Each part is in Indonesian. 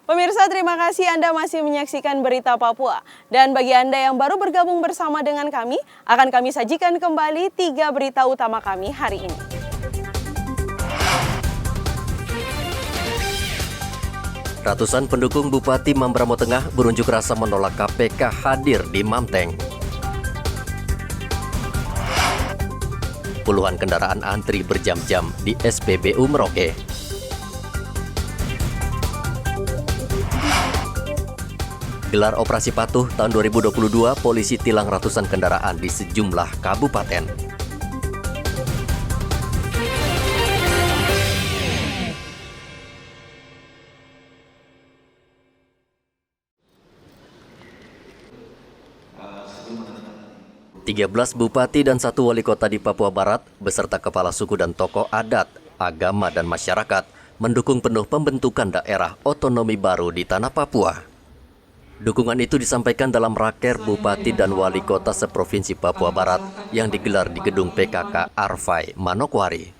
Pemirsa, terima kasih Anda masih menyaksikan Berita Papua. Dan bagi Anda yang baru bergabung bersama dengan kami, akan kami sajikan kembali 3 berita utama kami hari ini. Ratusan pendukung Bupati Mamberamo Tengah berunjuk rasa menolak KPK hadir di Mamteng. Puluhan kendaraan antri berjam-jam di SPBU Merauke. Gelar Operasi Patuh tahun 2022, polisi tilang ratusan kendaraan di sejumlah kabupaten. Tiga 13 bupati dan 1 wali kota di Papua Barat beserta kepala suku dan tokoh adat, agama dan masyarakat mendukung penuh pembentukan daerah otonomi baru di tanah Papua. Dukungan itu disampaikan dalam raker bupati dan wali kota seprovinsi Papua Barat yang digelar di gedung PKK Arfai, Manokwari.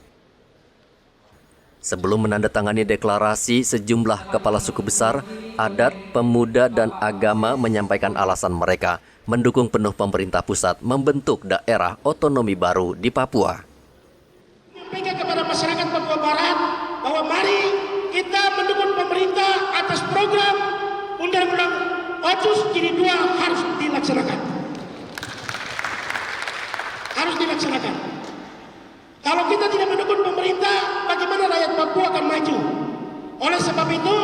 Sebelum menandatangani deklarasi, sejumlah kepala suku besar, adat, pemuda, dan agama menyampaikan alasan mereka mendukung penuh pemerintah pusat membentuk daerah otonomi baru di Papua. Menyampaikan kepada masyarakat Papua Barat bahwa mari kita mendukung pemerintah atas program Undang-Undang Otsus Jilid 2 harus dilaksanakan. Harus dilaksanakan. Kalau kita tidak mendukung pemerintah, bagaimana rakyat Papua akan maju? Oleh sebab itu,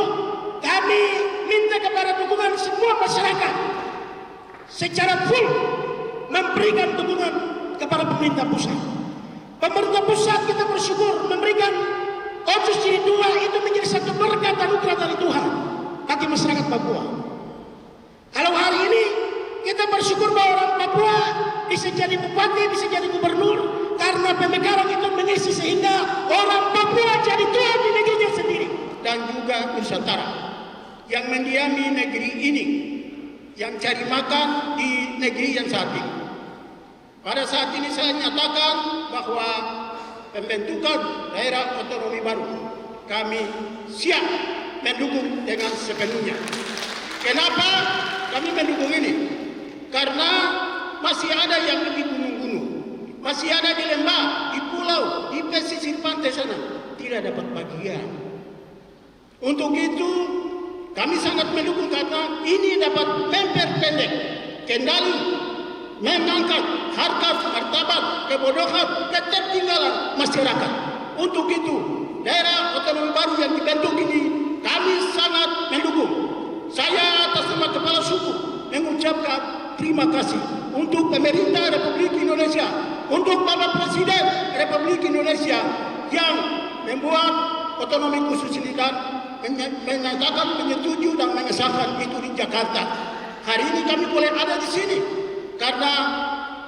kami minta kepada dukungan semua masyarakat secara full memberikan dukungan kepada pemerintah pusat. Pemerintah pusat kita bersyukur memberikan Otsus Jilid 2 itu menjadi satu berkat anugerah dari Tuhan bagi masyarakat Papua. Kalau hari ini kita bersyukur bahwa orang Papua bisa jadi bupati, bisa jadi gubernur karena pemekaran itu mengisi sehingga orang Papua jadi Tuhan di negerinya sendiri. Dan juga Nusantara yang mendiami negeri ini, yang cari makan di negeri yang saat ini. Pada saat ini saya nyatakan bahwa pembentukan daerah otonomi baru kami siap mendukung dengan sepenuhnya. Kenapa kami mendukung ini? Karena masih ada yang di gunung-gunung, masih ada di lembah, di pulau, di pesisir pantai sana tidak dapat bagian. Untuk itu kami sangat mendukung karena ini dapat memperpendek kendali, mengangkat harkat, martabat, kebodohan, ketertinggalan masyarakat. Untuk itu, daerah otonomi baru yang dibentuk ini kami sangat mendukung. Saya atas nama kepala suku mengucapkan terima kasih untuk pemerintah Republik Indonesia, untuk Bapak Presiden Republik Indonesia yang membuat otonomi khusus ini dan menyatakan menyetujui dan mengesahkan itu di Jakarta. Hari ini kami boleh ada di sini karena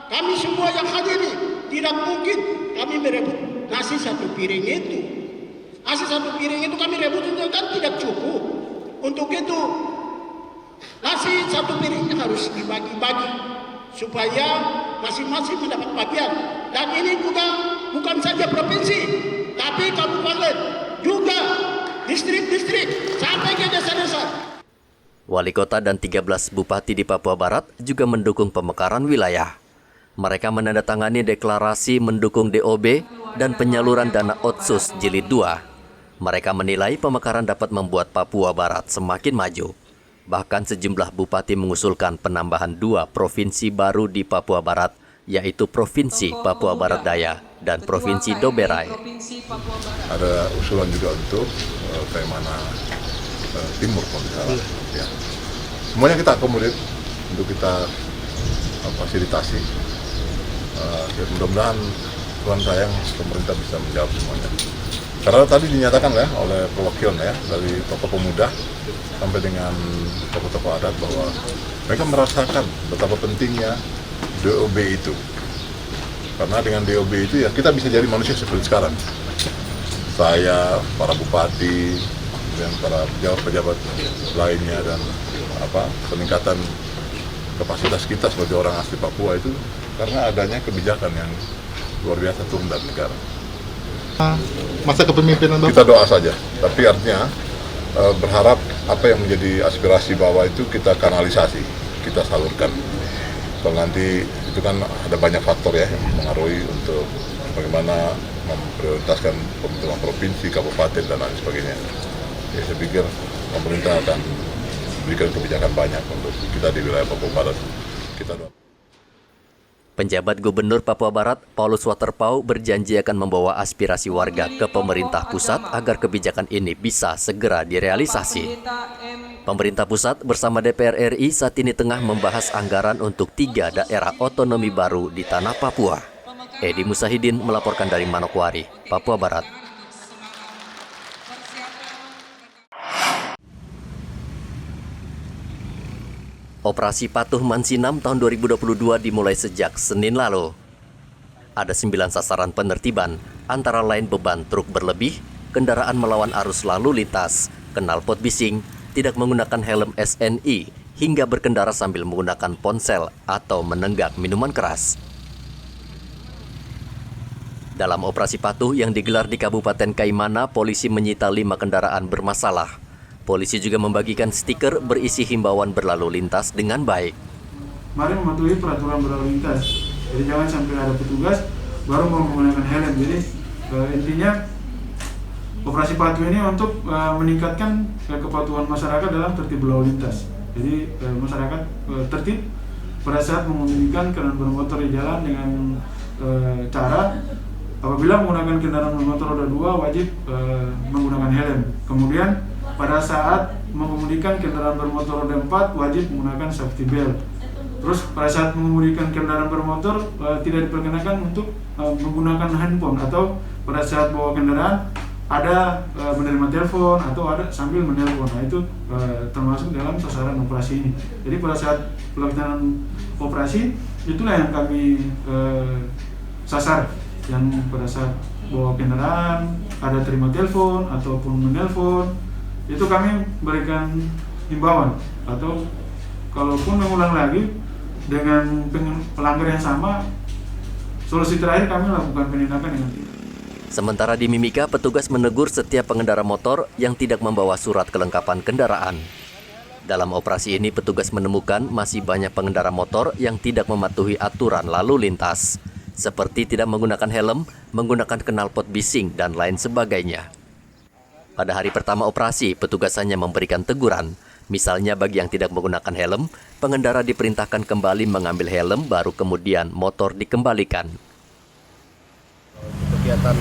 kami semua yang hadir ini tidak mungkin kami berebut nasi satu piring itu. Nasi satu piring itu kami rebut itu kan tidak cukup. Untuk itu nasi satu piringnya harus dibagi-bagi supaya masing-masing mendapat bagian. Dan ini juga bukan saja provinsi, tapi kabupaten juga distrik-distrik sampai ke desa-desa. Wali kota dan 13 bupati di Papua Barat juga mendukung pemekaran wilayah. Mereka menandatangani deklarasi mendukung DOB dan penyaluran dana Otsus Jilid 2. Mereka menilai pemekaran dapat membuat Papua Barat semakin maju. Bahkan sejumlah bupati mengusulkan penambahan 2 provinsi baru di Papua Barat, yaitu Provinsi Papua Barat Daya dan Provinsi Doberai. Ada usulan juga untuk Taimana Timur, kalau misalnya. Ya. Semuanya kita akomodir untuk kita fasilitasi. Mudah-mudahan Tuhan sayang pemerintah bisa menjawab semuanya. Karena tadi dinyatakan ya oleh perwakilan ya dari tokoh pemuda sampai dengan tokoh-tokoh adat bahwa mereka merasakan betapa pentingnya DOB itu. Karena dengan DOB itu ya kita bisa jadi manusia seperti sekarang. Saya, para bupati, dan para pejabat-pejabat lainnya dan peningkatan kapasitas kita sebagai orang asli Papua itu karena adanya kebijakan yang luar biasa turun dari negara. Masa kepemimpinan Bapak? Kita doa saja, tapi artinya berharap apa yang menjadi aspirasi bawah itu kita kanalisasi, kita salurkan. Kalau nanti itu kan ada banyak faktor ya yang mempengaruhi untuk bagaimana memprioritaskan pembentukan provinsi, kabupaten, dan lain sebagainya. Ya, saya pikir pemerintah akan berikan kebijakan banyak untuk kita di wilayah Papua Barat. Penjabat Gubernur Papua Barat, Paulus Waterpauw, berjanji akan membawa aspirasi warga ke pemerintah pusat agar kebijakan ini bisa segera direalisasi. Pemerintah pusat bersama DPR RI saat ini tengah membahas anggaran untuk 3 daerah otonomi baru di tanah Papua. Edi Musahidin melaporkan dari Manokwari, Papua Barat. Operasi Patuh Mansinam tahun 2022 dimulai sejak Senin lalu. Ada 9 sasaran penertiban, antara lain beban truk berlebih, kendaraan melawan arus lalu lintas, knalpot bising, tidak menggunakan helm SNI, hingga berkendara sambil menggunakan ponsel atau menenggak minuman keras. Dalam operasi patuh yang digelar di Kabupaten Kaimana, polisi menyita 5 kendaraan bermasalah. Polisi juga membagikan stiker berisi himbauan berlalu lintas dengan baik. Mari mematuhi peraturan berlalu lintas. Jadi jangan sampai ada petugas baru mau menggunakan helm. Jadi intinya operasi patuh ini untuk meningkatkan kepatuhan masyarakat dalam tertib berlalu lintas. Jadi masyarakat tertib pada saat mengemudikan kendaraan bermotor di jalan dengan cara apabila menggunakan kendaraan bermotor roda 2 wajib menggunakan helm. Kemudian pada saat mengemudikan kendaraan bermotor roda 4 wajib menggunakan safety belt. Terus pada saat mengemudikan kendaraan bermotor tidak diperkenakan untuk menggunakan handphone, atau pada saat bawa kendaraan ada menerima telepon atau ada sambil menelpon. Nah, itu termasuk dalam sasaran operasi ini. Jadi pada saat pelaksanaan operasi itulah yang kami sasar, yang pada saat bawa kendaraan ada terima telepon ataupun menelpon, itu kami berikan himbauan, atau kalaupun mengulang lagi dengan pelanggar yang sama, solusi terakhir kami lakukan penindakan dengan tindak. Sementara di Mimika, petugas menegur setiap pengendara motor yang tidak membawa surat kelengkapan kendaraan. Dalam operasi ini, petugas menemukan masih banyak pengendara motor yang tidak mematuhi aturan lalu lintas, seperti tidak menggunakan helm, menggunakan knalpot bising, dan lain sebagainya. Pada hari pertama operasi, petugas hanya memberikan teguran. Misalnya bagi yang tidak menggunakan helm, pengendara diperintahkan kembali mengambil helm, baru kemudian motor dikembalikan. Kegiatan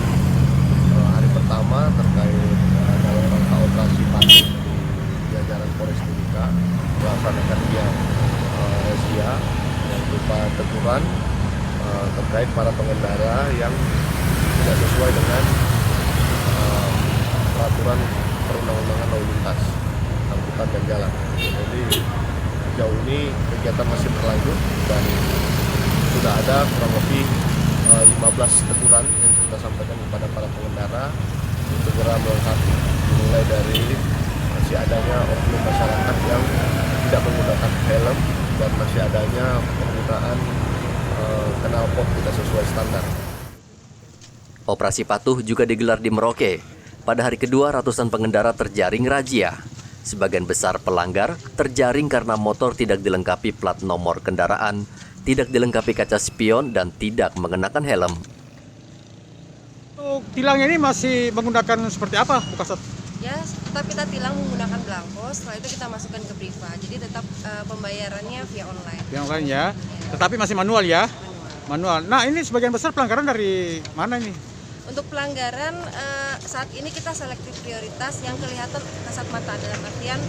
hari pertama terkait dalam rangka operasi patuh di jajaran Polres Mimika melaksanakan razia yang berupa teguran terkait para pengendara yang tidak sesuai dengan peraturan perundang-undangan lalu lintas angkutan dan jalan. Jadi sejauh ini kegiatan masih berlanjut dan sudah ada kurang lebih 15 teguran yang kita sampaikan kepada para pengendara untuk segera melengkapi, dimulai dari masih adanya oknum masyarakat yang tidak menggunakan helm dan masih adanya penggunaan knalpot tidak sesuai standar. Operasi patuh juga digelar di Merauke. Pada hari kedua, ratusan pengendara terjaring razia. Sebagian besar pelanggar terjaring karena motor tidak dilengkapi plat nomor kendaraan, tidak dilengkapi kaca spion, dan tidak mengenakan helm. Untuk tilang ini masih menggunakan seperti apa, Bu Kasat? Ya, tetap kita tilang menggunakan belangko, setelah itu kita masukkan ke Briva. Jadi tetap pembayarannya via online. Yang lain ya, tetapi masih manual ya? Manual. Nah, ini sebagian besar pelanggaran dari mana ini? Untuk pelanggaran saat ini kita selektif prioritas yang kelihatan kasat mata, dalam artian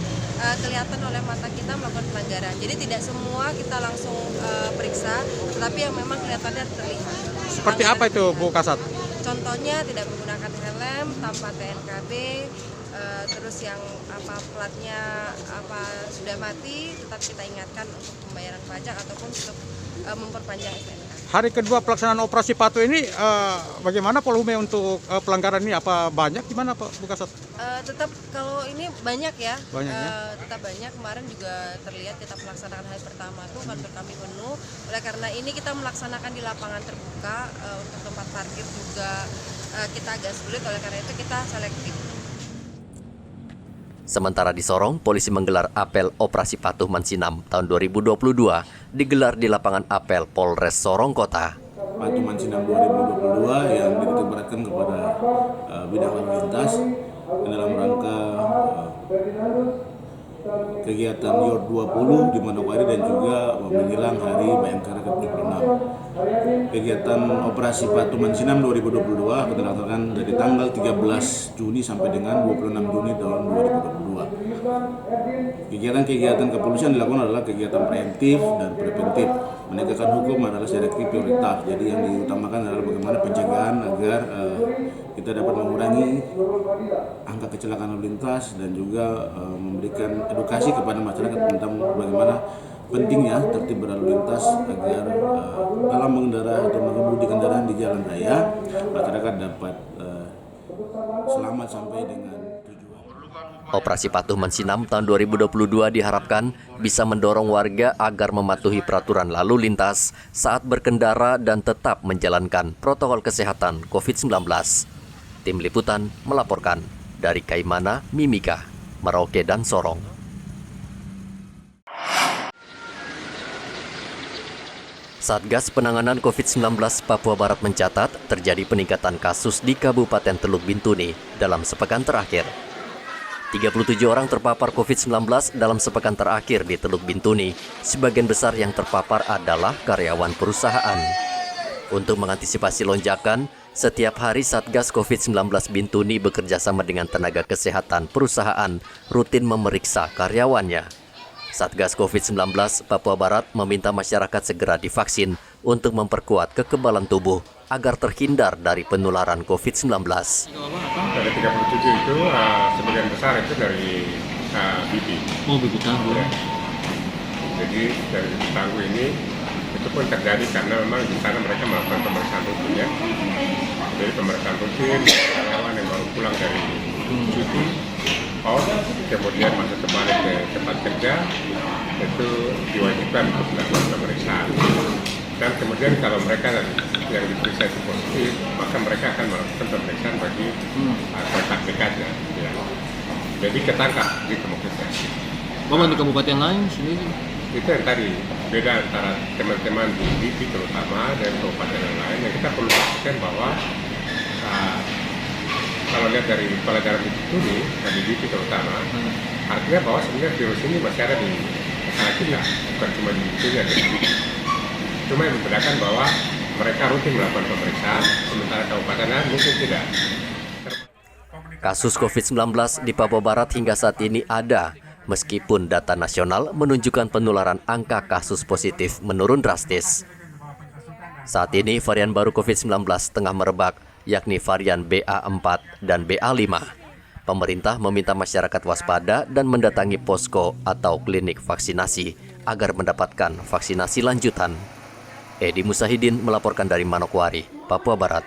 kelihatan oleh mata kita melakukan pelanggaran. Jadi tidak semua kita langsung periksa, tetapi yang memang kelihatannya terlihat. Seperti apa itu, Bu Kasat? Contohnya tidak menggunakan helm, tanpa TNKB, terus yang platnya sudah mati, tetap kita ingatkan untuk pembayaran pajak ataupun untuk memperpanjang STNK. Hari kedua pelaksanaan operasi patuh ini bagaimana volume untuk pelanggaran ini? Apa banyak? Gimana Pak Bu Kasat? Tetap kalau ini banyak ya, Tetap banyak. Kemarin juga terlihat kita melaksanakan hari pertama tuh kantor kami penuh. Oleh karena ini kita melaksanakan di lapangan terbuka, untuk tempat parkir juga kita agak sulit. Oleh karena itu kita selektif. Sementara di Sorong, polisi menggelar apel Operasi Patuh Mansinam tahun 2022 digelar di lapangan apel Polres Sorong Kota. Patuh Mansinam 2022 yang dititikberatkan kepada bidang lalu lintas dalam rangka kegiatan YOR 20 di Manokwari dan juga menjelang Hari Bayangkara ke-76. Kegiatan Operasi Patuh Mansinam 2022 akan dilaksanakan dari tanggal 13 Juni sampai dengan 26 Juni tahun 2022. Kegiatan-kegiatan kepolisian dilakukan adalah kegiatan preemptif dan preventif. Menegakkan hukum adalah selective prioritas. Jadi yang diutamakan adalah bagaimana pencegahan agar kita dapat mengurangi angka kecelakaan lalu lintas dan juga memberikan edukasi kepada masyarakat tentang bagaimana pentingnya tertib berlalu lintas agar dalam mengendara atau mengemudi kendaraan di jalan raya masyarakat dapat selamat sampai dengan tujuan. Operasi Patuh Mansinam tahun 2022 diharapkan bisa mendorong warga agar mematuhi peraturan lalu lintas saat berkendara dan tetap menjalankan protokol kesehatan COVID-19. Tim Liputan melaporkan dari Kaimana, Mimika, Merauke, dan Sorong. Satgas Penanganan COVID-19 Papua Barat mencatat terjadi peningkatan kasus di Kabupaten Teluk Bintuni dalam sepekan terakhir. 37 orang terpapar COVID-19 dalam sepekan terakhir di Teluk Bintuni. Sebagian besar yang terpapar adalah karyawan perusahaan. Untuk mengantisipasi lonjakan, setiap hari Satgas COVID-19 Bintuni bekerja sama dengan tenaga kesehatan perusahaan rutin memeriksa karyawannya. Satgas COVID-19 Papua Barat meminta masyarakat segera divaksin untuk memperkuat kekebalan tubuh agar terhindar dari penularan COVID-19. Dari 37 itu sebagian besar itu dari BP. Oh, BP Tangguh. Ya. Jadi dari BP Tangguh ini itu pun terjadi karena memang di sana mereka melakukan pemeriksaan rutin ya. Jadi pemeriksaan rutin karyawan yang baru pulang dari cuti, kemudian masuk kembali ke tempat kerja itu diwajibkan untuk melakukan pemeriksaan. Dan kemudian kalau mereka yang diperiksa itu positif, maka mereka akan melakukan pemeriksaan bagi kontak dekatnya. Ya. Jadi ketangkap di kemungkinan. Bapak di kabupaten lain sendiri? Itu yang tadi beda antara teman-teman di BP terutama dan kabupaten yang lain. Yang kita perlu pastikan bahwa kalau lihat dari pelajaran itu dari BP terutama, artinya bahwa sebenarnya virus ini masih ada di masyarakat kita, bukan cuma di BP ada di BP. Cuma yang membedakan bahwa mereka rutin melakukan pemeriksaan, sementara kabupaten lain mungkin tidak. Kasus COVID-19 di Papua Barat hingga saat ini ada, meskipun data nasional menunjukkan penularan angka kasus positif menurun drastis. Saat ini varian baru COVID-19 tengah merebak, yakni varian BA4 dan BA5. Pemerintah meminta masyarakat waspada dan mendatangi posko atau klinik vaksinasi agar mendapatkan vaksinasi lanjutan. Edi Musahidin melaporkan dari Manokwari, Papua Barat.